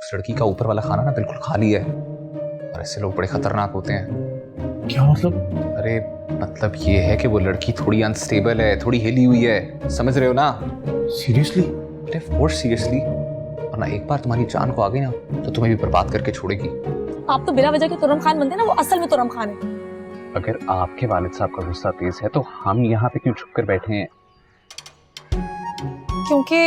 उस लड़की का ऊपर वाला खाना ना बिल्कुल खाली है, और ऐसे लोग बड़े खतरनाक होते हैं। क्या मतलब? अरे मतलब ये है कि वो लड़की थोड़ी अनस्टेबल है, थोड़ी हिली हुई है, समझ रहे हो ना? सीरियसली? अरे फोर्स सीरियसली, वरना एक बार तुम्हारी जान को आ गई ना तो तुम्हें भी बर्बाद करके छोड़ेगी। आप तो बिना वजह के तुरम खान बनते हैं ना, वो असल में तुरम खान है। अगर आपके वालिद साहब का गुस्सा तेज है तो हम यहाँ पे क्यों छुप कर बैठे हैं? क्योंकि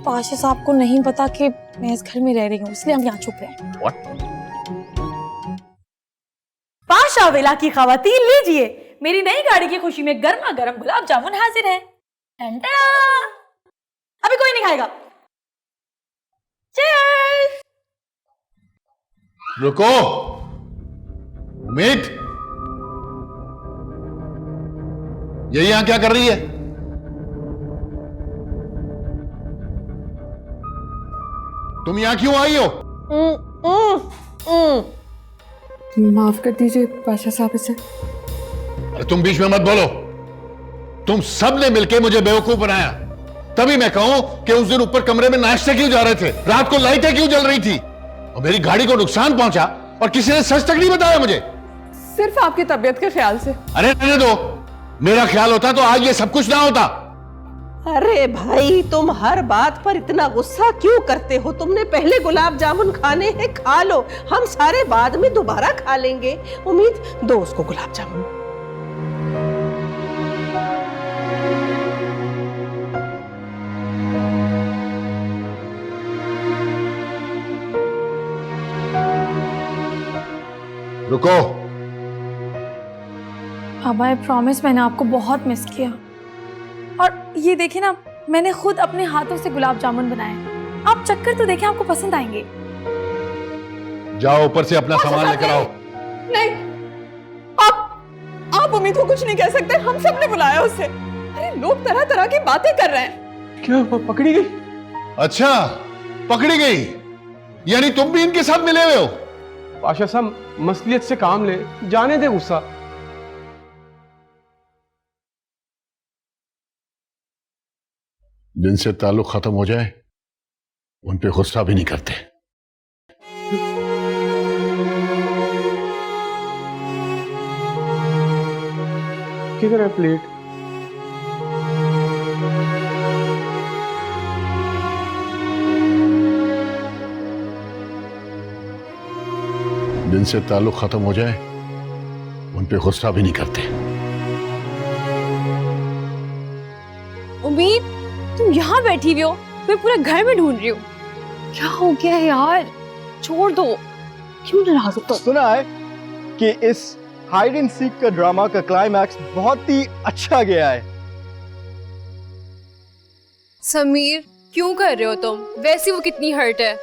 पाशा साहब को नहीं पता कि मैं इस घर में रह रही हूँ, इसलिए हम यहाँ छुप रहे हैं। What? पाशा विला की खवातीन, लीजिए मेरी नई गाड़ी की खुशी में गर्मा गर्म गुलाब जामुन हाजिर है। टंटा! अभी कोई नहीं खाएगा। Cheers! रुको उम्मीद, ये यहां क्या कर रही है? तुम यहां क्यों आई हो? माफ कर दीजिए पाशा साहब इसे। अरे तुम बीच में मत बोलो। तुम सब ने मिलकर मुझे बेवकूफ बनाया, तभी मैं कहूं कि उस दिन ऊपर कमरे में नाश्ते क्यों जा रहे थे, रात को लाइटें क्यों जल रही थी, और मेरी गाड़ी को नुकसान पहुंचा और किसी ने सच तक नहीं बताया मुझे। सिर्फ आपकी तबीयत के ख्याल से। अरे रहने दो, मेरा ख्याल होता तो आज ये सब कुछ ना होता। अरे भाई, तुम हर बात पर इतना गुस्सा क्यों करते हो? तुमने पहले गुलाब जामुन खाने हैं, खा लो, हम सारे बाद में दोबारा खा लेंगे। उम्मीद, दो उसको गुलाब जामुन। रुको। अब आई प्रॉमिस, मैंने आपको बहुत मिस किया। और ये देखिए ना, मैंने खुद अपने हाथों से गुलाब जामुन बनाए। आप चक्कर तो देखें, आपको पसंद आएंगे। जाओ ऊपर से अपना सामान लेकर आओ। नहीं, आप उम्मीद को कुछ नहीं कह सकते, हम सब ने बुलाया उसे। अरे लोग तरह तरह की बातें कर रहे हैं। क्या पकड़ी गई? अच्छा, पकड़ी गई, यानी तुम भी इनके साथ मिले हुए हो? पाशा साहब मसलियत से काम ले, जाने दे गुस्सा। जिनसे ताल्लुक खत्म हो जाए उन पे गुस्सा भी नहीं करते। किधर है प्लेट? जिनसे ताल्लुक खत्म हो जाए उन पे गुस्सा भी नहीं करते। उम्मीद, तुम यहाँ बैठी हुई हो, मैं पूरे घर में ढूंढ रही हूँ। क्या हो गया यार? छोड़ दो, क्यों नाराज हो तुम? सुना है कि इस हाइड एंड सीक का ड्रामा का क्लाइमैक्स बहुत ही अच्छा गया है। समीर, क्यों कर रहे हो तुम? वैसे वो कितनी हर्ट है।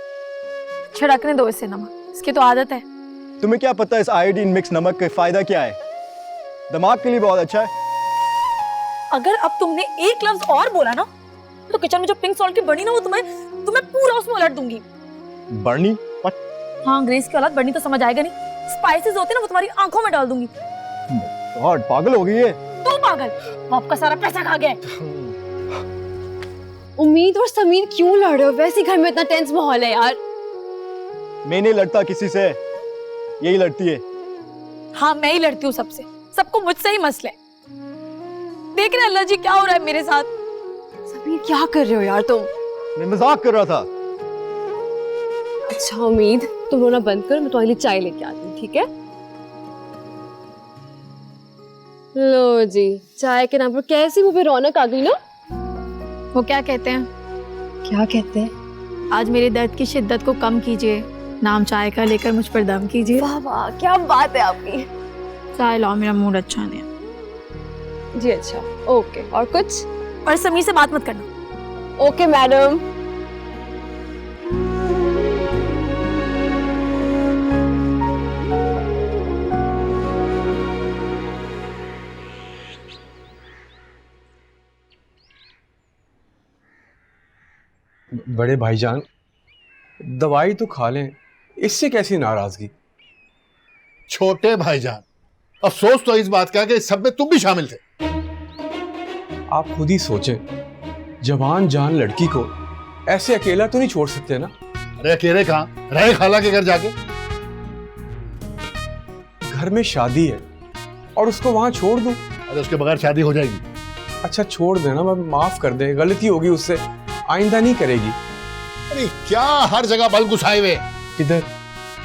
छिड़कने दो इसे नमक, इसकी तो आदत है। तुम्हें क्या पता इस आयोडीन मिक्स नमक का फायदा क्या है? दिमाग के लिए बहुत अच्छा है। अगर अब तुमने एक लफ्ज और बोला ना, तो किचन में जो पिंक सॉल्ट की बनी ना, वो तुम्हें पूरा उसमें उलट दूंगी। बर्नी? हाँ, अंग्रेज की औलाद, बर्नी तो समझ आएगा नहीं। स्पाइसेस होते हैं ना, वो तुम्हारी आंखों में डाल दूंगी। गॉड, पागल हो गई है। तू पागल, वो आपका सारा पैसा खा गया। उम्मीद और समीर क्यों लड़ रहे हो? वैसे घर में इतना टेंस माहौल है यार। मैं नहीं लड़ता किसी से, यही लड़ती है। हाँ, मैं ही लड़ती हूँ सबसे, सबको मुझसे ही मसले। देख रहे अल्लाह जी क्या हो रहा है मेरे साथ। समीर, क्या कर रहे हो यार तुम? मैं मजाक कर रहा था। अच्छा उम्मीद, तुम रोना बंद करो, मैं तुम्हारे लिए चाय लेके आती हूँ, ठीक है? लो जी, चाय के नाम पर कैसी मुंह पे रौनक आ गई ना। वो क्या कहते हैं? क्या कहते हैं? आज मेरे दर्द की शिद्दत को कम कीजिए, नाम चाय का लेकर मुझ पर दम कीजिए। वाह वाह, क्या बात है आपकी। चाय लाओ, मेरा मूड अच्छा नहीं है। जी अच्छा, ओके। और कुछ? और समीर से बात मत करना। Okay madam. बड़े भाईजान, दवाई तो खा लें, इससे कैसी नाराजगी? छोटे भाईजान, अफसोस तो इस बात का कि इस सब में तुम भी शामिल थे। आप खुद ही सोचें, जवान जान लड़की को ऐसे अकेला तो नहीं छोड़ सकते ना। अरे अकेले कहाँ रहे, खाला के घर जाके? घर में शादी है और उसको वहां छोड़ दूं? अरे उसके बगैर शादी हो जाएगी। अच्छा छोड़ देना, मैं माफ कर दे, गलती होगी उससे, आइंदा नहीं करेगी। अरे क्या हर जगह बल घुसाए हुए? किधर?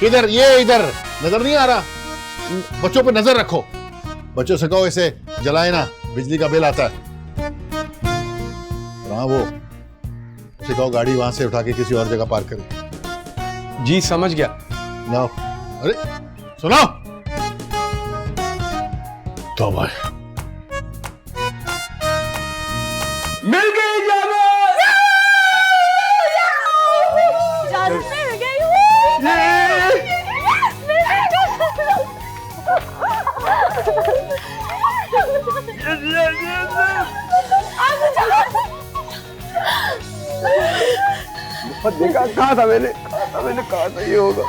किधर? ये इधर नजर नहीं आ रहा? बच्चों पे नजर रखो, बच्चों से कहो इसे जलाए ना, बिजली का बिल आता है। हाँ वो उसे कहो गाड़ी वहां से उठा के किसी और जगह पार्क करे। जी समझ गया। लाओ। अरे सुनो तो भाई मिल गई जामा। जादू मिल गई। देखा, कहा था मैंने कहा था ये होगा।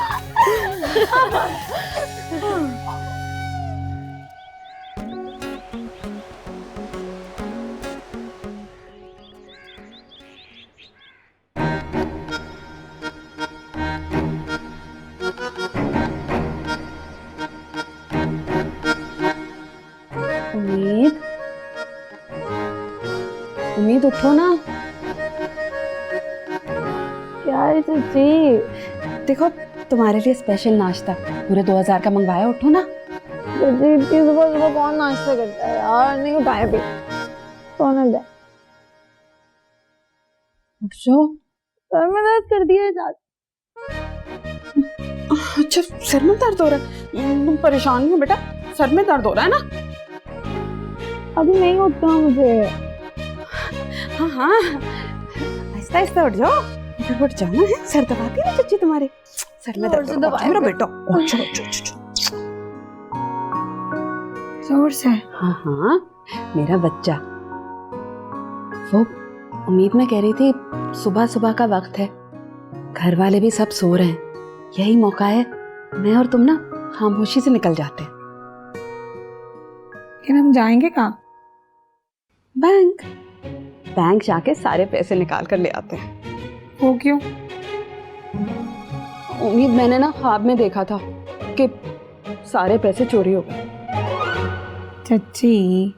उम्मीद, उम्मीद उठो ना। क्या है जी? देखो तुम्हारे लिए स्पेशल नाश्ता पूरे 2000 का मंगवाया, उठो ना। इतनी सुबह सुबह कौन नाश्ता करता है यार? नहीं उठाया भी कौन है? उठ जाओ। सर में दर्द कर दिया है आज। अच्छा सर में दर्द हो रहा है, तुम परेशान नहीं हो बेटा? सर में दर्द हो रहा है ना? अभी नहीं उठता मुझे। हाँ हाँ आहिस्ता आहिस्ता उठ जाओ, उठ जाओ ना, सर दबाती है ना चच्ची तुम्हारे, सर में दर्द हो रहा है मेरा बेटा। उठ जाओ, उठ जाओ, उठ जाओ। जोर से। हाँ हाँ मेरा बच्चा। वो उम्मीद में कह रही थी सुबह सुबह का वक्त है, घर वाले भी सब सो रहे हैं, यही मौका है मैं और तुम ना खामोशी से निकल जाते हैं। लेकिन हम जाएंगे कहाँ? बैंक। बैंक जाके सारे पैसे निकाल कर ले आते हैं। वो क्यों? उम्मीद, मैंने ना ख्वाब में देखा था कि सारे पैसे चोरी हो गए। चच्ची,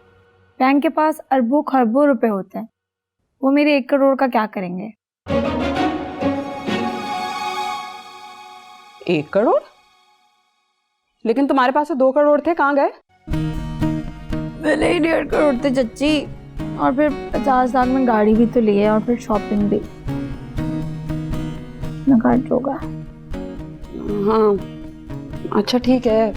बैंक के पास अरबों खरबों रुपए होते हैं, वो मेरे 1 करोड़ का क्या करेंगे? 1 करोड़? लेकिन तुम्हारे पास तो 2 करोड़ थे, कहाँ गए? पहले ही 1.5 करोड़ थे चच्ची, और फिर 50 लाख में गाड़ी भी तो ली है, और फिर शॉपिंग भी ना खर्च होगा। हाँ अच्छा ठीक है,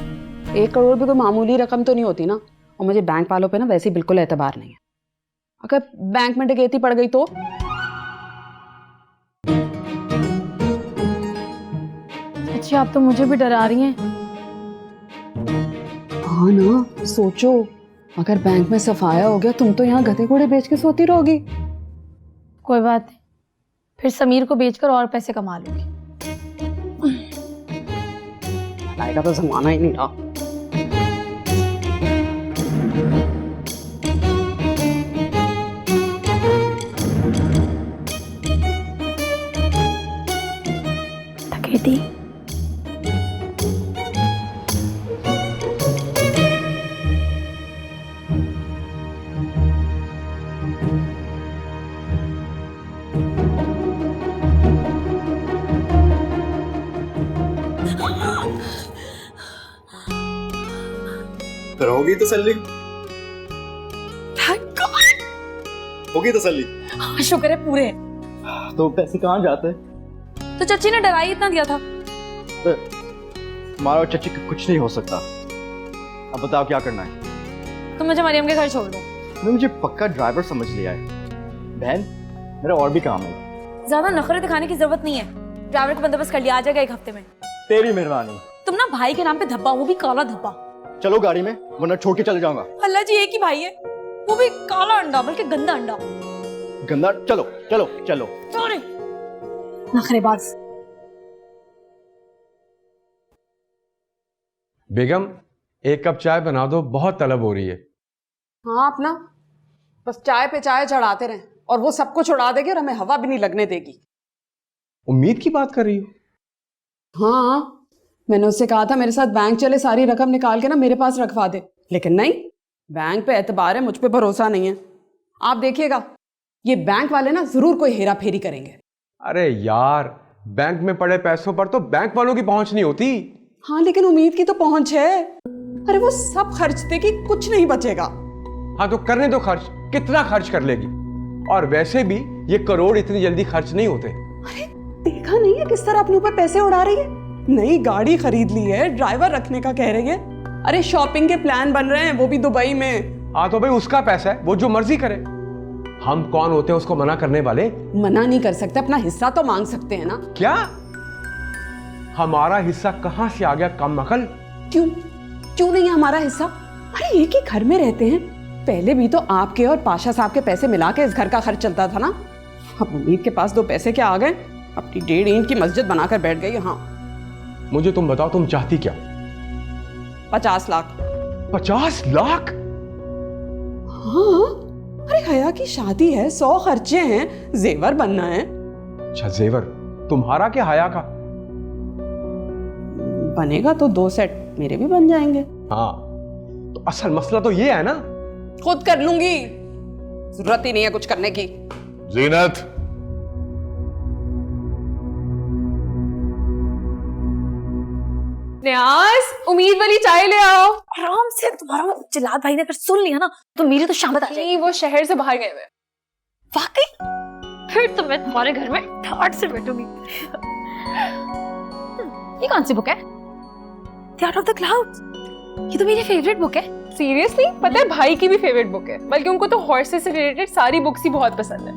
1 करोड़ भी कोई मामूली रकम तो नहीं होती ना, और मुझे बैंक वालों पे ना वैसे ही बिल्कुल एतबार नहीं है। अगर बैंक में डकैती पड़ गई तो? अच्छा आप तो मुझे भी डरा रही हैं। हाँ ना, सोचो अगर बैंक में सफाया हो गया, तुम तो यहाँ गधे घोड़े बेच के सोती रहोगी। कोई बात नहीं, फिर समीर को बेचकर और पैसे कमा लूंगी। लाएगा तो जमाना ही नहीं रहा। डकैती? होगी तसल्ली? होगी तसल्ली? हाँ, शुक्र है पूरे। तो पैसे कहाँ जाते? तो चच्ची ने डरा ही इतना दिया था। हमारा और चच्ची का कुछ नहीं हो सकता। अब बताओ क्या करना है? तुम मुझे मरियम के घर छोड़ दो। मैं मुझे पक्का ड्राइवर समझ लिया है बहन, मेरा और भी काम है। ज्यादा नखरे दिखाने की जरूरत नहीं है, ड्राइवर का बंदोबस्त कर लिया, आ जाएगा 1 हफ्ते में। तेरी मेहरबानी। तुम ना भाई के नाम पे धब्बा, वो भी काला धब्बा। चलो गाड़ी में, वरना छोड़ के चले जाऊंगा। अल्लाह जी, एक ही भाई है, वो भी काला अंडा, बल्कि गंदा अंडा। गंदा? चलो चलो चलो। सॉरी नखरेबाज। बेगम 1 कप चाय बना दो, बहुत तलब हो रही है। हाँ आप ना बस चाय पे चाय चढ़ाते रहें, और वो सब कुछ उड़ा देगी और हमें हवा भी नहीं लगने देगी। उम्मीद की बात कर रही हो? हाँ, मैंने उससे कहा था मेरे साथ बैंक चले, सारी रकम निकाल के ना मेरे पास रखवा दे, लेकिन नहीं, बैंक पे एतबार है, मुझ पे भरोसा नहीं है। आप देखिएगा, ये बैंक वाले ना जरूर कोई हेरा फेरी करेंगे। अरे यार, बैंक में पड़े पैसों पर तो बैंक वालों की पहुंच नहीं होती। हाँ, लेकिन उम्मीद की तो पहुंच है। अरे वो सब खर्चते कि कुछ नहीं बचेगा। हाँ तो करने दो खर्च, कितना खर्च कर लेगी? और वैसे भी ये करोड़ इतनी जल्दी खर्च नहीं होते। अरे देखा नहीं है किस तरह अपने ऊपर पैसे उड़ा रही है? नई गाड़ी खरीद ली है, ड्राइवर रखने का कह रही है। अरे शॉपिंग के प्लान बन रहे हैं, वो भी दुबई में। हाँ तो भाई उसका पैसा है, वो जो मर्जी करे। हम कौन होते हैं उसको मना करने वाले? मना नहीं कर सकते, अपना हिस्सा तो मांग सकते हैं ना। क्या हमारा हिस्सा कहां से आ गया कम अकल? क्यों क्यों नहीं है हमारा हिस्सा? अरे एक ही घर में रहते हैं, पहले भी तो आपके और पाशा साहब के पैसे मिला के इस घर का खर्च चलता था ना। अब उम्मीद के पास 2 पैसे क्या आ गए, अपनी 1.5 ईंट की मस्जिद बनाकर बैठ गई। हाँ, मुझे तुम बताओ, तुम चाहती क्या? 50 लाख। 50 लाख? हाँ, अरे हया की शादी है, 100 खर्चे हैं, जेवर बनना है। अच्छा जेवर तुम्हारा क्या हया का? बनेगा तो 2 सेट मेरे भी बन जाएंगे। हाँ तो असल मसला तो ये है ना। खुद कर लूंगी, जरूरत ही नहीं है कुछ करने की। जीनत, न्यास, उम्मीद वाली चाय ले आओ। आराम से, तुम्हारा जिलाद भाई ने अगर सुन लिया ना तो मेरी तो शामत आ जाएगी। वो शहर से बाहर गए हुए। वाकई? फिर तो मैं तुम्हारे घर में ठाट से बैठूंगी। ये कौन सी बुक है? The Art of the Clouds। ये तो मेरी फेवरेट बुक है। सीरियसली? पता है भाई की भी फेवरेट बुक है, बल्कि उनको तो हॉर्सेस से रिलेटेड सारी बुक्स ही बहुत पसंद है।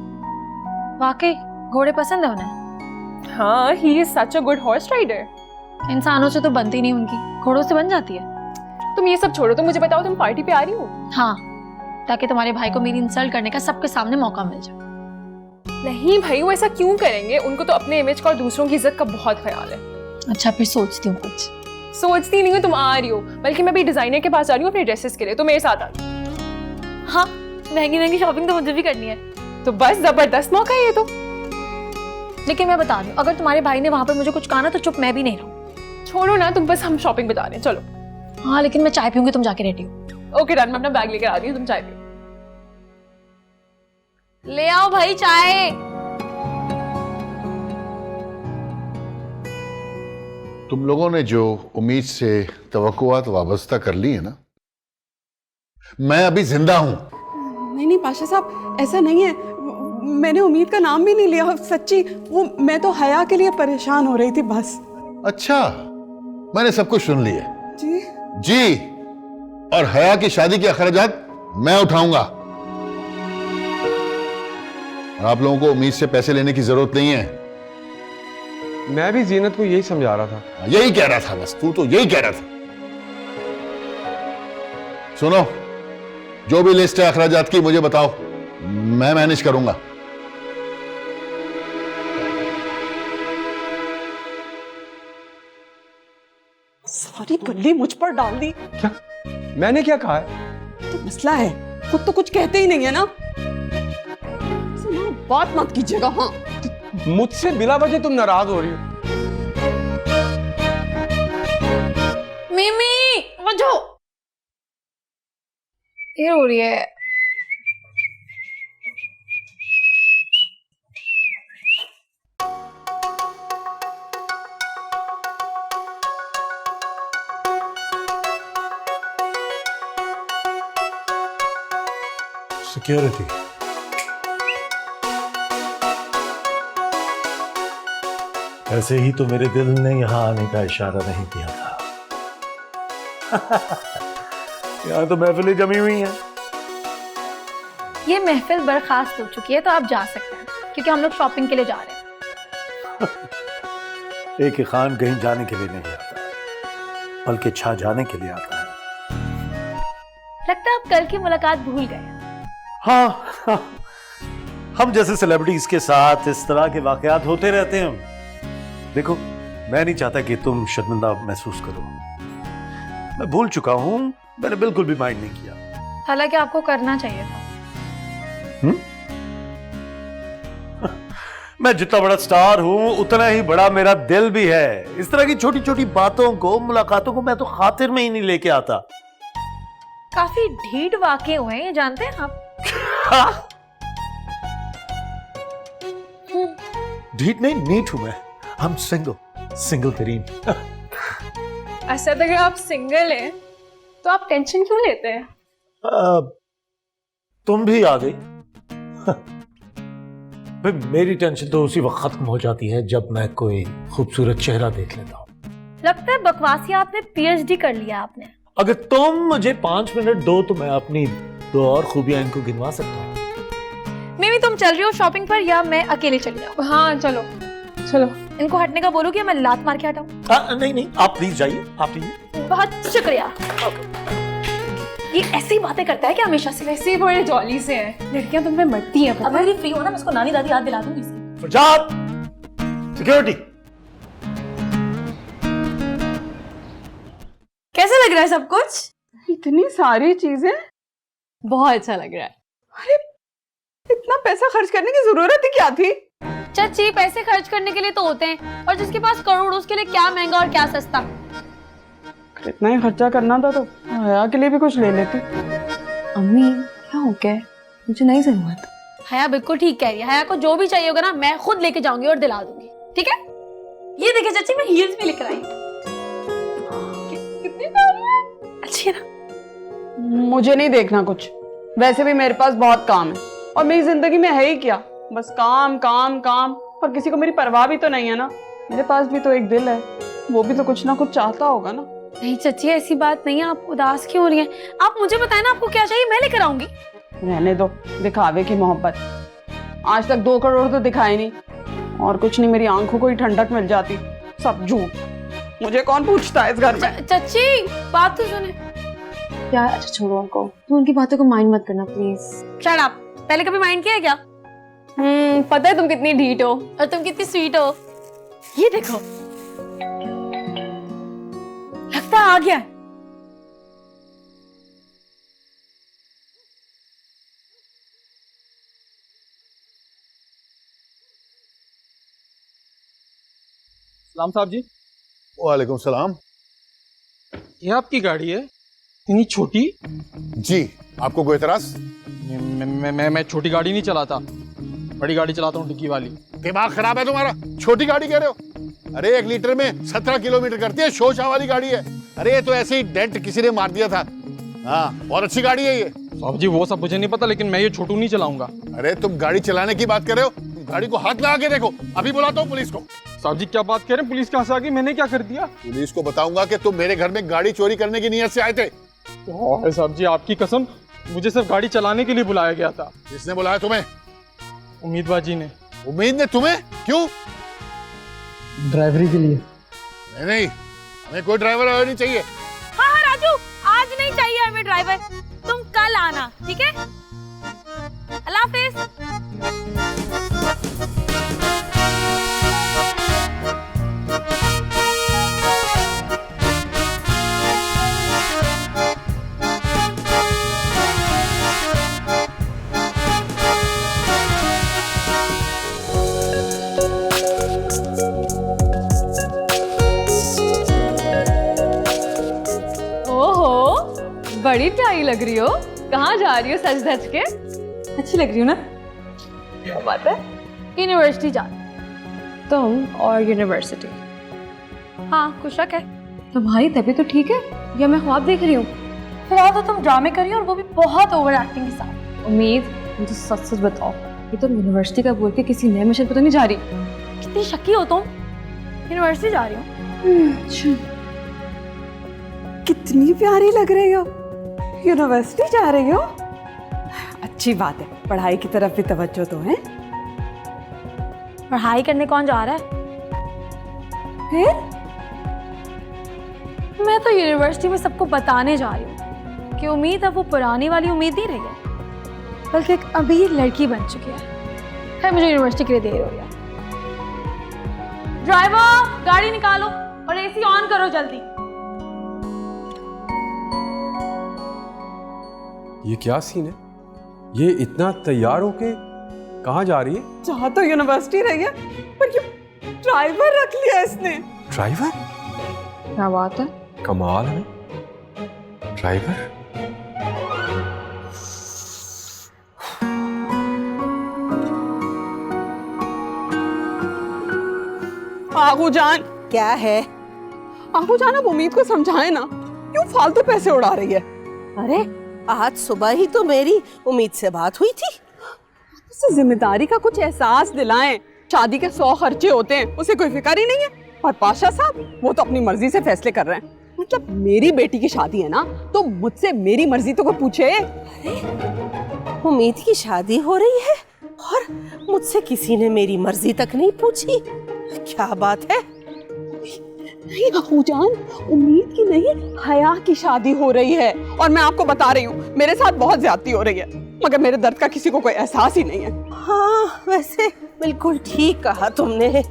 वाकई घोड़े पसंद है उन्हें? हाँ, he is such a good horse rider. इंसानों से तो बनती नहीं उनकी, घोड़ों से बन जाती है। तुम ये सब छोड़ो, तो मुझे बताओ तुम पार्टी पे आ रही हो? हाँ, ताकि तुम्हारे भाई को मेरी इंसल्ट करने का सबके सामने मौका मिल जाए। नहीं भाई, वो ऐसा क्यों करेंगे? उनको तो अपने इमेज का और दूसरों की इज्जत का बहुत ख्याल है। अच्छा, फिर सोचती हूँ कुछ। सोचती नहीं हो, तुम आ रही हो, बल्कि मैं भी डिजाइनर के पास जा रही हूँ अपने ड्रेसेस के लिए, तो मेरे साथ आ जाओ। हाँ, महंगी महंगी शॉपिंग तो मुझे भी करनी है। तो बस जबरदस्त मौका है ये तो। लेकिन मैं बता रही हूँ, अगर तुम्हारे भाई ने वहां पर मुझे कुछ कहा ना तो चुप मैं भी नहीं रहूँ। छोड़ो ना तुम, बस हम शॉपिंग बता रहे हैं, चलो। हाँ, लेकिन मैं चाय पीऊंगी, तुम जाके रेडी हो। ओके डन, मैं अपना बैग लेकर आ रही हूँ, तुम चाय पियो। ले आओ भाई चाय। तुम लोगों ने जो उम्मीद से तवक्कुआत वाबस्ता कर ली है ना, मैं अभी जिंदा हूं। नहीं पाशा साहब, ऐसा नहीं है, मैंने उम्मीद का नाम भी नहीं लिया। सच्ची, वो मैं तो हया के लिए परेशान हो रही थी बस। अच्छा, मैंने सब कुछ सुन लिया। जी जी, और हया की शादी के अखराजात मैं उठाऊंगा। आप लोगों को उम्मीद से पैसे लेने की जरूरत नहीं है। मैं भी जीनत को यही समझा रहा था। यही कह रहा था, बस तू तो यही कह रहा था। सुनो, जो भी लिस्ट है अखराजात की मुझे बताओ, मैं मैनेज करूंगा। सारी गल्ली मुझ पर डाल दी। क्या मैंने क्या कहा है? तो मसला है, खुद तो कुछ कहते ही नहीं है ना। सुनो, बात मत कीजिएगा। हाँ, मुझसे बिला वजह तुम नाराज हो रही हो? मिमी बजो, ये हो रही है। सिक्योरिटी। ऐसे ही तो मेरे दिल ने यहां आने का इशारा नहीं किया था। यहां तो महफिलें जमी हुई हैं। ये महफिल बर्खास्त हो चुकी है, तो आप जा सकते हैं, क्योंकि हम लोग शॉपिंग के लिए जा रहे हैं। एक खान कहीं जाने के लिए नहीं आता, बल्कि छा जाने के लिए आता है। लगता है आप कल की मुलाकात भूल गए। हाँ, हम जैसे सेलिब्रिटीज के साथ इस तरह के वाकयात होते रहते हैं। देखो, मैं नहीं चाहता कि तुम शर्मिंदा महसूस करो। मैं भूल चुका हूं, मैंने बिल्कुल भी माइंड नहीं किया। हालांकि आपको करना चाहिए था। मैं जितना बड़ा स्टार हूं उतना ही बड़ा मेरा दिल भी है। इस तरह की छोटी छोटी बातों को, मुलाकातों को मैं तो खातिर में ही नहीं लेके आता। काफी ढीठ वाकई हुए हैं, ये जानते हैं आप? ढीठ नहीं, नीट हूं मैं। हम सिंगल तरीन। ऐसा तो अगर आप सिंगल हैं तो आप टेंशन क्यों लेते हैं? तुम भी आ गई। भाई मेरी टेंशन तो उसी वक्त खत्म हो जाती है जब मैं कोई खूबसूरत चेहरा देख लेता हूँ। लगता है बकवासिया आपने पीएचडी कर लिया आपने। अगर तुम मुझे 5 मिनट दो तो मैं अपनी 2 और खूबियां इनको गिनवा सकता हूँ। मिमी तुम चल रही हो शॉपिंग पर या मैं अकेले चली जाऊँ? हाँ चलो चलो। इनको हटने का बोलो कि मैं लात मार के हटाऊं? नहीं, आप प्लीज जाइए, आप प्लीज। बहुत शुक्रिया। ये ऐसी ही बातें करता है कि हमेशा से? वैसे ही बड़े जॉली से हैं। लड़कियां तुम पे मरती हैं। अब मेरी फ्री हो ना, मैं उसको नानी दादी याद दिला दूंगी इसकी। फरजाद, सिक्योरिटी। कैसे लग रहा है सब कुछ? इतनी सारी चीजें, बहुत अच्छा लग रहा है। अरे इतना पैसा खर्च करने की जरूरत ही क्या थी? चाची पैसे खर्च करने के लिए तो होते हैं, और जिसके पास करोड़ उसके लिए क्या महंगा और क्या सस्ता। इतना ही खर्चा करना था तो हया के लिए भी कुछ ले लेती। अम्मी क्या हो गया? मुझे नहीं जरूरत। हया बिल्कुल ठीक कह रही है। हया को जो भी चाहिए होगा ना, मैं खुद लेके जाऊंगी और दिला दूंगी, ठीक है? ये देखिए चाची, मैं हील्स भी लेकर आई। कितनी प्यारी है, अच्छी है ना? मुझे नहीं देखना कुछ, वैसे भी मेरे पास बहुत काम है और मेरी जिंदगी में है ही क्या, बस काम काम काम। और किसी को मेरी परवाह भी तो नहीं है ना। मेरे पास भी तो एक दिल है, वो भी तो कुछ ना कुछ चाहता होगा ना। नहीं चाची ऐसी बात नहीं है, आप उदास क्यों हो रही हैं? आप मुझे बताएं ना आपको क्या चाहिए, मैं लेकर आऊंगी। रहने दो दिखावे की मोहब्बत। आज तक 2 करोड़ तो दिखाए नहीं, और कुछ नहीं, मेरी आंखों को ही ठंडक मिल जाती। सब झूठ। मुझे कौन पूछता है इस घर में? चाची बात तो सुने। यार अच्छा छोड़ो उनको, तुम उनकी बातों को माइंड मत करना प्लीज। Shut up. पहले कभी माइंड किया है क्या? पता है तुम कितनी ढीठ हो और तुम कितनी स्वीट हो। ये देखो, लगता है आ गया। सलाम साहब जी। वालेकुम सलाम। ये आपकी गाड़ी है, इतनी छोटी? जी, आपको कोई एतराज? मैं छोटी गाड़ी नहीं चलाता, बड़ी गाड़ी चलाता हूँ, डिक्की वाली। दिमाग खराब है तुम्हारा? छोटी गाड़ी कह रहे हो? अरे 1 लीटर में 17 किलोमीटर करती है, शोशा वाली गाड़ी है। अरे ये तो ऐसे ही डेंट किसी ने मार दिया था। हाँ, बहुत अच्छी गाड़ी है ये। साहब जी वो सब मुझे नहीं पता, लेकिन मैं ये छोटू नहीं चलाऊंगा। अरे तुम गाड़ी चलाने की बात कर रहे हो? गाड़ी को हाथ लगा के देखो। अभी बुलाता हूँ पुलिस को। साहब जी क्या बात कह रहे हैं? पुलिस कहाँ से आ गई? मैंने क्या कर दिया? पुलिस को बताऊंगा कि तुम मेरे घर में गाड़ी चोरी करने की नीयत से आए थे। साहब जी आपकी कसम, मुझे सिर्फ गाड़ी चलाने के लिए बुलाया गया था। किसने बुलाया तुम्हें? उम्मीदवार जी ने। उम्मीद ने तुम्हें? क्यों? ड्राइवरी के लिए। नहीं, हमें कोई ड्राइवर नहीं चाहिए। हाँ हाँ राजू, आज नहीं चाहिए हमें ड्राइवर, तुम कल आना, ठीक है? अल्लाह हाफिज। बड़ी प्यारी लग रही हो। कहाँ जा रही हो सज धज के? अच्छी लग रही हो ना? क्या बात है? यूनिवर्सिटी जा। तुम और यूनिवर्सिटी? हाँ कुछ शक है? तुम्हारी तबीयत तो ठीक है या मैं ख्वाब देख रही हूँ? फिलहाल तो तुम ड्रामे कर रही हो और वो भी बहुत ओवर एक्टिंग के साथ। उम्मीद मुझे सच सच बताओ, ये तुम यूनिवर्सिटी का बोल के किसी नए मिशन पर तो नहीं जा रही? कितनी शक्की हो तुम। यूनिवर्सिटी जा रही हो? कितनी प्यारी लग रही हो। यूनिवर्सिटी जा रही हो? अच्छी बात है, पढ़ाई की तरफ भी तवज्जो तो है। पढ़ाई करने कौन जा रहा है? फिर मैं तो यूनिवर्सिटी में सबको बताने जा रही हूँ कि उम्मीद अब वो पुरानी वाली उम्मीद नहीं रही है, बल्कि एक अमीर लड़की बन चुकी है। खैर मुझे यूनिवर्सिटी के लिए देर हो गया। ड्राइवर गाड़ी निकालो और एसी ऑन करो जल्दी। ये क्या सीन है? ये इतना तैयार होके कहाँ जा रही है? जहाँ तो यूनिवर्सिटी रही है, पर ये ड्राइवर रख लिया इसने। ड्राइवर? क्या बात है? कमाल है। ड्राइवर? आगू जान। क्या है? आगू जान, अब उम्मीद को समझाए ना, क्यों फालतू पैसे उड़ा रही है? अरे आज सुबह ही तो मेरी उम्मीद से बात हुई थी। उसे जिम्मेदारी का कुछ एहसास दिलाएं। शादी के 100 खर्चे होते हैं, उसे कोई फिक्र ही नहीं है। और पाशा साहब वो तो अपनी मर्जी से फैसले कर रहे हैं। मतलब मेरी बेटी की शादी है ना, तो मुझसे मेरी मर्जी तो कोई पूछे। अरे उम्मीद की शादी हो रही है और मुझसे किसी ने मेरी मर्जी तक नहीं पूछी। क्या बात है? नहीं बाबू जान, उम्मीद की नहीं, हया की शादी हो रही है। और मैं आपको बता रही हूँ, मेरे साथ बहुत ज्यादती हो रही है, मगर मेरे दर्द का किसी को कोई एहसास ही नहीं है। हाँ वैसे बिल्कुल ठीक कहा तुमने।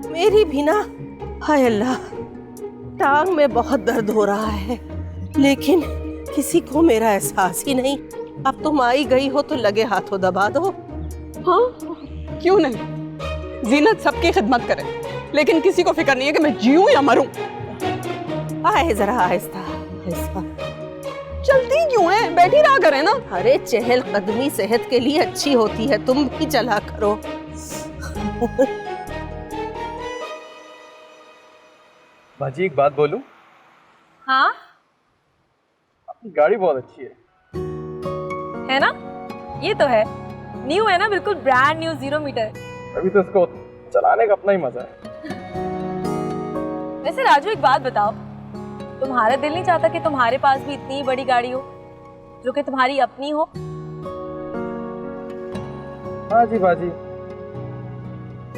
मेरी भी ना, हाय अल्लाह, टांग में बहुत दर्द हो रहा है, लेकिन किसी को मेरा एहसास ही नहीं। अब तुम आई गई हो तो लगे हाथों दबा दो। हाँ क्यों नहीं, जीनत सबकी खिदमत करे, लेकिन किसी को फिक्र नहीं है कि मैं जीऊं या मरूं। आए जरा आहिस्ता आहिस्ता। चलती क्यों है, बैठी रहा करे ना। अरे चहल कदमी सेहत के लिए अच्छी होती है, तुम भी चला करो। बाजी एक बात बोलूं? हाँ आपकी गाड़ी बहुत अच्छी है ना, ये तो है, न्यू है ना, बिल्कुल ब्रांड न्यू, 0 मीटर। अभी तो इसको चलाने का अपना ही मजा है। वैसे राजू एक बात बताओ, तुम्हारा दिल नहीं चाहता कि तुम्हारे पास भी इतनी बड़ी गाड़ी हो जो कि तुम्हारी अपनी हो? हाँ जी बाजी,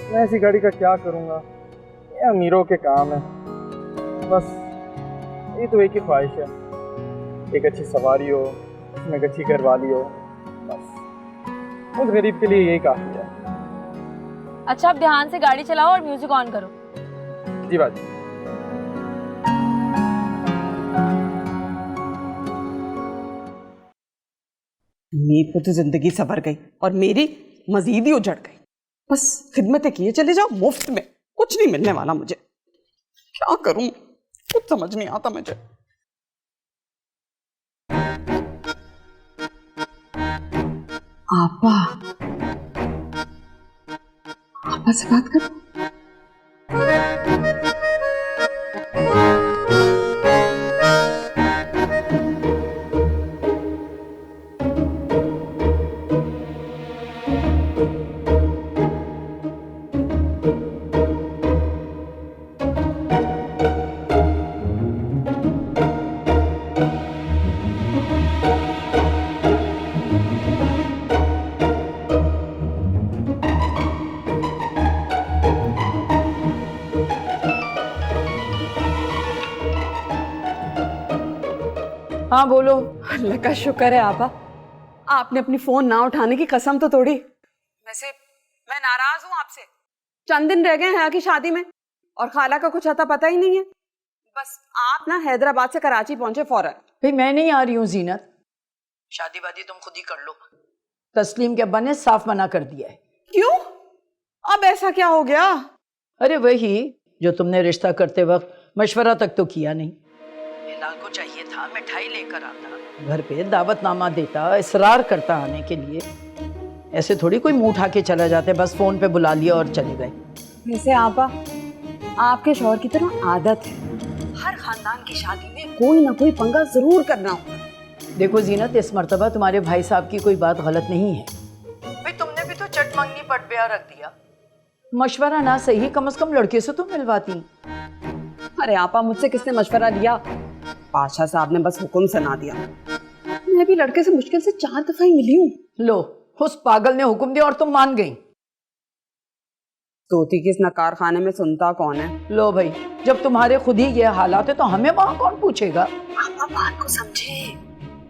मैं ऐसी गाड़ी का क्या करूँगा, ये अमीरों के काम है। बस ये तो एक ही ख्वाहिश है, एक अच्छी सवारी हो, उसमें एक अच्छी घरवाली हो, बस उस गरीब के लिए यही काफ़ी है। अच्छा अब ध्यान से गाड़ी चलाओ और म्यूजिक ऑन करो। जी बाजी। उम्मीद को तो जिंदगी सवर गई और मेरी मजीद ही उजड़ गई। बस खिदमतें किए चले जाओ मुफ्त में, कुछ नहीं मिलने वाला मुझे। क्या करूं, कुछ समझ नहीं आता मुझे। आपा, आपा से बात कर। हाँ बोलो। अल्लाह का शुक्र है आपा, आपने अपनी फोन ना उठाने की कसम तो तोड़ी। वैसे मैं नाराज हूँ आपसे, चंद दिन रह गए हैं की शादी में और खाला का कुछ अता पता ही नहीं है। बस आप ना हैदराबाद से कराची पहुंचे फौरन। भाई मैं नहीं आ रही हूँ जीनत, शादी वादी तुम खुद ही कर लो। तस्लीम के अब्बा ने साफ मना कर दिया है। क्यों, अब ऐसा क्या हो गया? अरे वही जो तुमने रिश्ता करते वक्त मशवरा तक तो किया नहीं। हिलाल को चाहिए था मिठाई लेकर आता, घर पे दावतनामा देता, इसरार करता आने के लिए। ऐसे थोड़ी कोई मुंह उठा के चला जाते, बस फोन पे बुला लिया और चले गए। वैसे आपा, आपके शौहर की तरह आदत है, हर खानदान की शादी में कोई ना कोई पंगा जरूर करना होगा। देखो जीनत, इस मर्तबा तुम्हारे भाई साहब की कोई बात गलत नहीं है। भाई तुमने भी तो चट मंगनी पट ब्याह रख दिया। मशवरा ना सही, कम से कम लड़के से तो मिलवाती। अरे आपा, मुझसे किसने मशवरा लिया? पाशा साहब ने बस हुक्म सुना दिया। मैं भी लड़के से मुश्किल से 4 दफा ही मिली हूँ। लो, उस पागल ने हुक्म दिया और तुम मान गई। तोती किस नकार खाने में सुनता कौन है? लो भाई, जब तुम्हारे खुद ही ये हालात है तो हमें वहां कौन पूछेगा? आपा बात को समझे,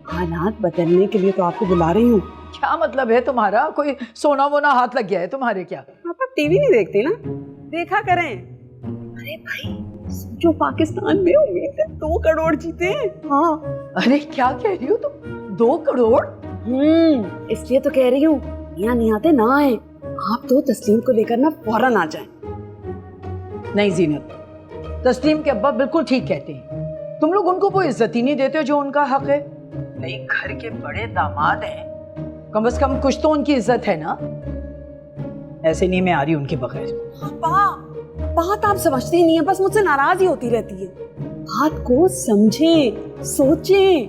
हालात बदलने के लिए तो आपको बुला रही हूँ। क्या मतलब है तुम्हारा? कोई सोना वोना हाथ लग गया है तुम्हारे क्या? आप टीवी नहीं देखती ना, देखा करें। अरे भाई, जो पाकिस्तान में उम्मीद से 2 करोड़ जीते हैं। हाँ। अरे क्या कह रही हो तुम? 2 करोड़? इसलिए तो कह रही हूँ, यहाँ नहीं आते ना आए। आप तो तस्लीम को लेकर ना फौरन आ जाएं। नहीं जीनत, तस्लीम के अब्बा बिल्कुल ठीक कहते हैं। तुम लोग उनको वो इज्जत ही नहीं देते हो जो उनका हक है। भाई घर के बड़े दामाद हैं, कम से कम कुछ तो उनकी इज्जत है ना। ऐसे नहीं मैं आ रही उनके बगैर। बात आप समझते ही नहीं है, बस मुझसे नाराज ही होती रहती है। बात को समझें, सोचें।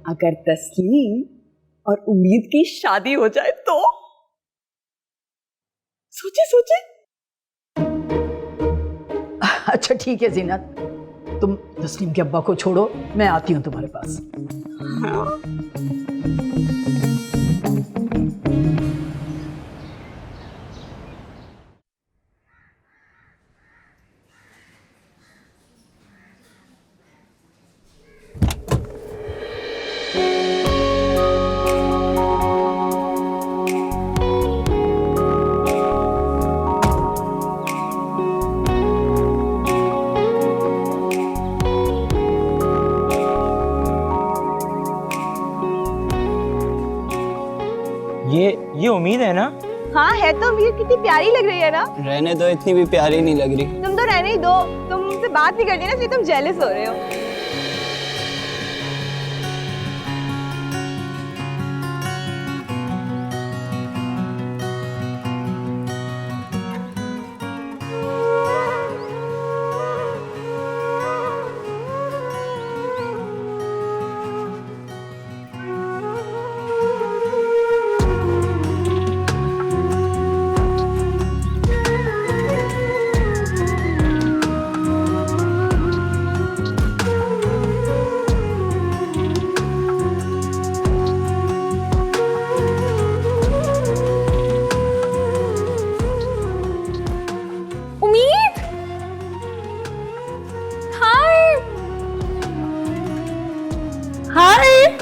अगर तस्लीम और उम्मीद की शादी हो जाए तो सोचे सोचे। अच्छा ठीक है जीनत, तुम तस्लीम के अब्बा को छोड़ो, मैं आती हूँ तुम्हारे पास। ये उम्मीद है ना? हाँ है तो उम्मीद, कितनी प्यारी लग रही है ना। रहने दो, इतनी भी प्यारी नहीं लग रही। तुम तो रहने ही दो, तुम मुझसे बात नहीं करती ना, इसलिए तुम जेलस हो रहे हो।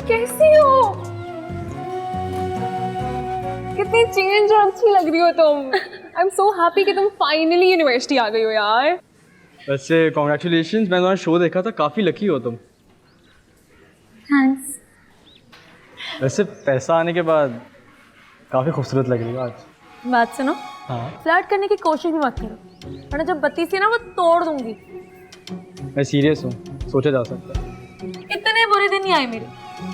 कैसी हो? कितनी चेंज और अच्छी लग रही हो तुम। आई एम सो हैप्पी कि तुम फाइनली यूनिवर्सिटी आ गई हो यार। वैसे कॉन्ग्रेचुलेशंस, मैं तुम्हारा शो देखा था, काफ़ी लकी हो तुम। थैंक्स। वैसे पैसा आने के बाद काफ़ी खूबसूरत लग रही हो आज। बात सुनो, हाँ, फ्लर्ट करने की कोशिश भी मत करो, वरना जब बत्ती से ना वो तोड़ दूंगी। मैं सीरियस हूँ, सोचा जा सकता है। इतने बुरे दिन नहीं आए मेरे।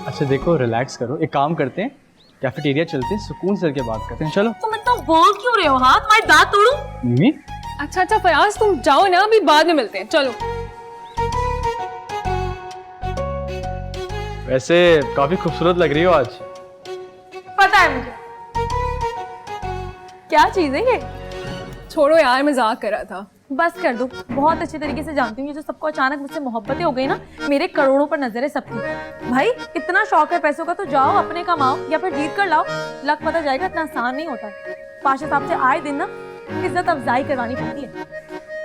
अच्छा देखो, रिलैक्स करो, एक काम करते हैं, कैफेटेरिया चलते हैं, सुकून से के बात करते हैं। चलो। तुम इतना बोल क्यों रहे हो? हाँ, तुम्हारे दांत तोड़ूं? मम्मी। अच्छा फयाज, तुम जाओ ना, अभी बाद में मिलते हैं। चलो। वैसे काफी खूबसूरत लग रही हो आज। पता है मुझे। क्या चीज है ये? छोड़ो यार, मजाक कर रहा था। बस कर दो, बहुत अच्छे तरीके से जानती हूँ ये जो सबको अचानक मुझसे मोहब्बतें हो गई ना, मेरे करोड़ों पर नजर है सबकी। भाई इतना शौक है पैसों का तो जाओ अपने कमाओ या फिर जीत कर लाओ, लक पता जाएगा। इतना आसान नहीं होता है। पाशा साहब से आए दिन ना इज्जत अफजाई करवानी पड़ती है,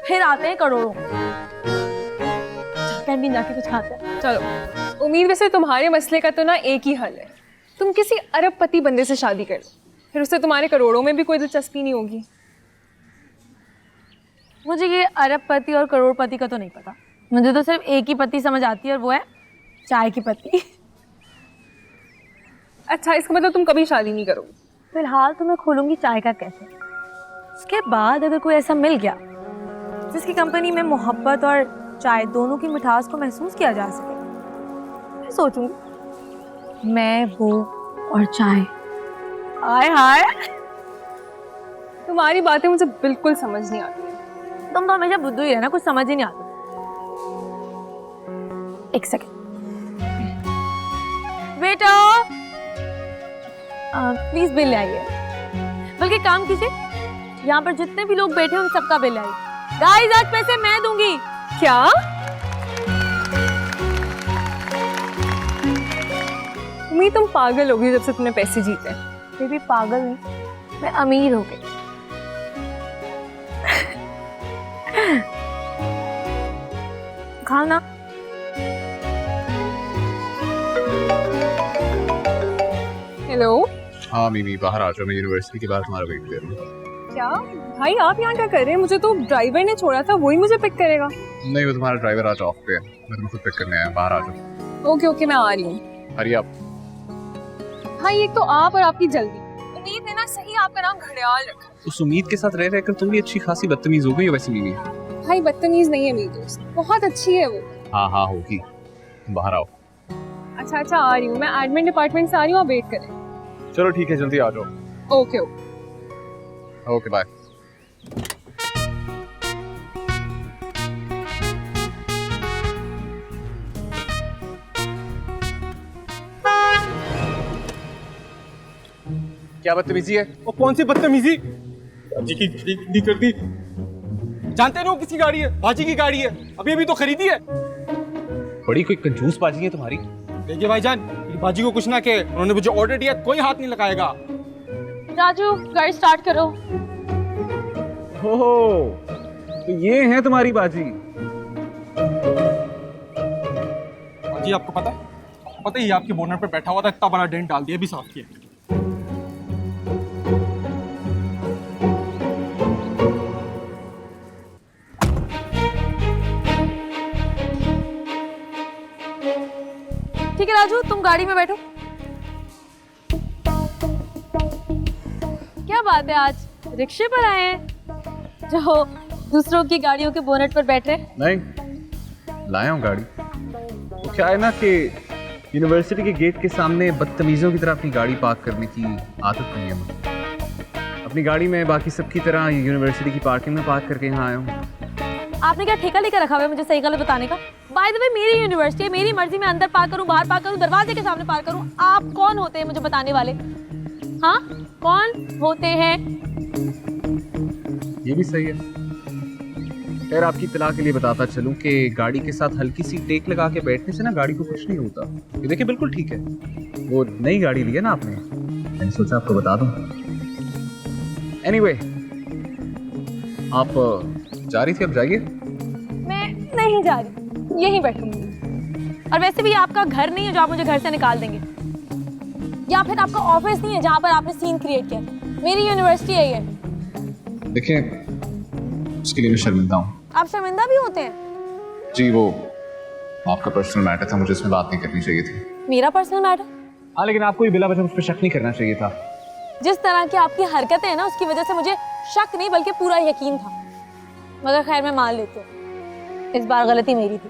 फिर आते हैं करोड़ों। कैंटीन जाके कुछ खाते हैं। चलो। उम्मीद, वैसे तुम्हारे मसले का तो ना एक ही हल है, तुम किसी अरबपति बंदे से शादी कर लो, फिर उससे तुम्हारे करोड़ों में भी कोई दिलचस्पी नहीं होगी। मुझे ये अरबपति और करोड़पति का तो नहीं पता, मुझे तो सिर्फ एक ही पति समझ आती है और वो है चाय की पत्ती। अच्छा, इसका मतलब तुम कभी शादी नहीं करोगी? फिलहाल तो मैं खोलूंगी चाय का कैफे, उसके बाद अगर कोई ऐसा मिल गया जिसकी कंपनी में मोहब्बत और चाय दोनों की मिठास को महसूस किया जा सके, फिर सोचूंगी। मैं, वो और चाय। हाय हाय, तुम्हारी बातें मुझे बिल्कुल समझ नहीं आती। तुम तो हमेशा बुद्धू ही है ना, कुछ समझ ही नहीं आता। एक सेकेंड बेटा, प्लीज बिल लाइए। बल्कि काम कीजिए, यहाँ पर जितने भी लोग बैठे हैं उन सबका बिल लाइए। गाइस, आज पैसे मैं दूंगी। क्या? उम्मीद तुम पागल हो गई जब से तुमने पैसे जीते। फिर भी पागल नहीं, मैं अमीर हो गई। खाना। हेलो। हाँ मिमी, बाहर आ जाओ, मैं यूनिवर्सिटी के बाहर तुम्हारा वेट कर रहा हूँ। क्या भाई, आप यहाँ क्या कर रहे हैं? मुझे तो ड्राइवर ने छोड़ा था, वही मुझे पिक करेगा। नहीं, वो तुम्हारा ड्राइवर आज ऑफ पे है, मैं तुम्हें खुद पिक करने आया। बाहर आ जाओ। ओके ओके, मैं आ रही हूँ। हरी आप। हाँ, एक तो आप और आपकी जल्दी। उम्मीद ने ना सही आपका नाम घड़ियाल रखा। उस उम्मीद के साथ रह रहकर तुम भी अच्छी खासी बदतमीज हो गई हो वैसे बीवी। भाई बदतमीज नहीं है मेरी दोस्त, बहुत अच्छी है वो। हाँ हाँ होगी, बाहर आओ। अच्छा आ रही हूँ मैं, एडमिन डिपार्टमेंट से आ रही हूँ, आप वेट करें। चलो ठीक है, जल्दी आ जाओ। Okay okay bye. क्या बदतमीजी है? वो कौन सी बदतमीजी? बाजी की गाड़ी कर दी। जानते नहीं हो किसकी गाड़ी है? बाजी की गाड़ी है, अभी अभी तो खरीदी है। बड़ी कोई कंजूस बाजी है तुम्हारी। देखिए भाईजान, बाजी को कुछ ना कहे, उन्होंने मुझे ऑर्डर दिया, कोई हाथ नहीं लगाएगा। राजू गाड़ी स्टार्ट करो। हो तो ये है तुम्हारी बाजी। बाजी आपको पता है? पता ही आपके बोनट पे बैठा हुआ था, इतना बड़ा डेंट डाल दिया, भी साफ किया। ठीक है राजू, तुम गाड़ी में बैठो। क्या बात है, आज रिक्शे पर आए हैं जो दूसरों की गाड़ियों के बोनट पर बैठ रहे हैं? नहीं, लाया हूँ गाड़ी। तो क्या है ना कि यूनिवर्सिटी के गेट के सामने बदतमीजों की तरह अपनी गाड़ी पार्क करने की आदत नहीं है मुझे। अपनी गाड़ी में बाकी सबकी तरह यूनिवर्सिटी की पार्किंग में पार्क करके यहाँ आया हूँ। आपने क्या ठेका लेकर रखा हुआ है मुझे सही गलत बताने का? बाय द वे मेरी यूनिवर्सिटी है, मेरी मर्जी में अंदर पार्क करूं, बाहर पार्क करूं, दरवाजे के सामने पार्क करूं। आप कौन होते हैं मुझे बताने वाले? हाँ, कौन होते हैं? ये भी सही है। खैर आपकी इत्तला के लिए बताता चलूं कि गाड़ी के साथ हल्की सी टेक लगा के बैठने से ना गाड़ी को कुछ नहीं होता। ये देखिए बिल्कुल ठीक है। वो नई गाड़ी ली है ना आपने, मैंने सोचा आपको बता दूं। एनीवे, आप जा रही थी, अब जाइए। मैं नहीं जा रही, यहीं बैठूंगी। और वैसे भी आपका घर नहीं है जो आप मुझे घर से निकाल देंगे, या फिर आपका ऑफिस नहीं है जहाँ पर आपने सीन क्रिएट किया। मेरी यूनिवर्सिटी है ये। देखिए, उसके लिए मैं शर्मिंदा हूँ। आप शर्मिंदा भी होते हैं? जी, वो आपका पर्सनल मैटर था, मुझे इसमें बात नहीं करनी चाहिए थी। मेरा पर्सनल मैटर? हाँ, लेकिन आपको ये बिला वजह मुझ पर शक नहीं करना चाहिए था। जिस तरह की आपकी हरकतें हैं ना, उसकी वजह से मुझे शक नहीं बल्कि पूरा यकीन था। मगर खैर मैं मान लेती हूँ, इस बार गलती मेरी थी।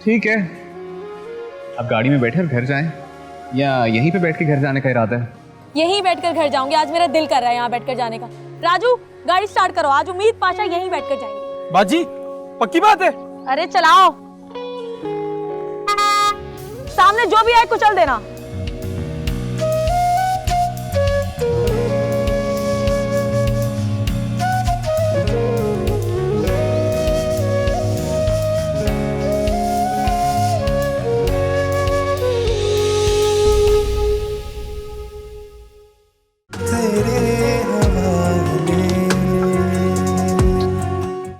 ठीक है, अब गाड़ी में बैठे घर जाएं या यहीं पे बैठ के घर जाने का इरादा है? यहीं बैठकर घर जाऊंगी, आज मेरा दिल कर रहा है यहाँ बैठकर जाने का। राजू गाड़ी स्टार्ट करो, आज उम्मीद पाशा यहीं बैठकर जाएंगे। बाजी पक्की बात है? अरे चलाओ, सामने जो भी आए कुचल देना।